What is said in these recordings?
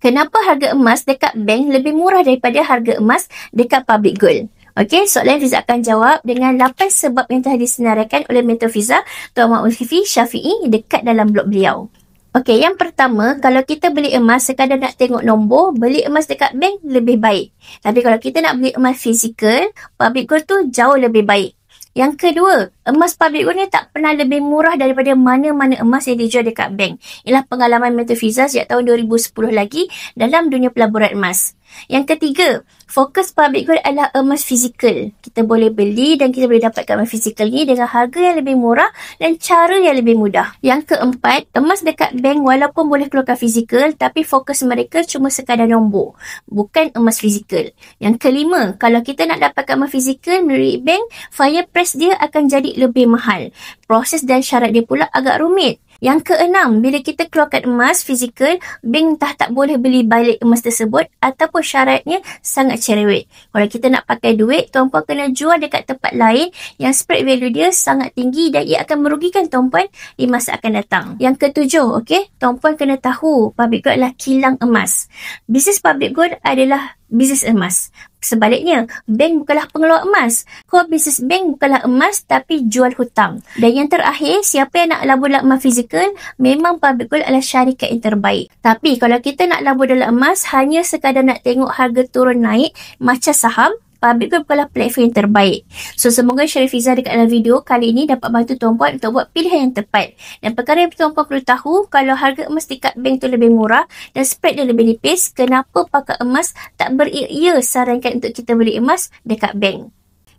Kenapa harga emas dekat bank lebih murah daripada harga emas dekat public gold? Okey, soalan Fiza akan jawab dengan 8 sebab yang telah disenaraikan oleh mentor Fiza, Tuan Muhammad Zulkifli Syafiee, dekat dalam blog beliau. Okey, yang pertama, kalau kita beli emas sekadar nak tengok nombor, beli emas dekat bank lebih baik. Tapi kalau kita nak beli emas fizikal, public gold tu jauh lebih baik. Yang kedua, emas public gold ni tak pernah lebih murah daripada mana-mana emas yang dijual dekat bank. Inilah pengalaman mentor Fiza sejak tahun 2010 lagi dalam dunia pelaburan emas. Yang ketiga, fokus public gold adalah emas fizikal. Kita boleh beli dan kita boleh dapatkan emas fizikal ni dengan harga yang lebih murah dan cara yang lebih mudah. Yang keempat, emas dekat bank walaupun boleh keluarkan fizikal, tapi fokus mereka cuma sekadar nombor, bukan emas fizikal. Yang kelima, kalau kita nak dapatkan emas fizikal melalui bank, fire price dia akan jadi lebih mahal. Proses dan syarat dia pula agak rumit. Yang keenam, bila kita keluarkan emas fizikal, bank tak boleh beli balik emas tersebut ataupun syaratnya sangat cerewet. Kalau kita nak pakai duit, tuan-puan kena jual dekat tempat lain yang spread value dia sangat tinggi dan ia akan merugikan tuan-puan di masa akan datang. Yang ketujuh, okey, tuan-puan kena tahu public gold adalah kilang emas. Bisnes public gold adalah bisnes emas. Sebaliknya, bank bukanlah pengeluar emas. Core bisnes bank bukanlah emas tapi jual hutang. Dan yang terakhir, siapa yang nak labur dalam emas fizikal, memang public gold adalah syarikat yang terbaik. Tapi kalau kita nak labur dalam emas hanya sekadar nak tengok harga turun naik macam saham, public gold bukanlah platform yang terbaik. So, semoga Syarif Fiza dekat dalam video kali ini dapat bantu tuan-puan untuk buat pilihan yang tepat. Dan perkara yang tuan-puan perlu tahu, kalau harga emas dekat bank tu lebih murah dan spread dia lebih nipis, kenapa pakar emas tak beria sarankan untuk kita beli emas dekat bank?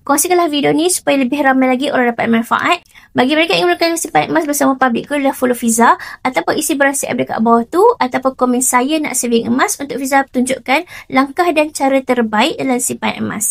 Kongsikanlah video ni supaya lebih ramai lagi orang dapat manfaat. Bagi mereka yang menggunakan simpan emas bersama public gold, dah follow Fiza ataupun isi barang siap dekat bawah tu, ataupun komen saya nak saving emas untuk Fiza tunjukkan langkah dan cara terbaik dalam simpan emas.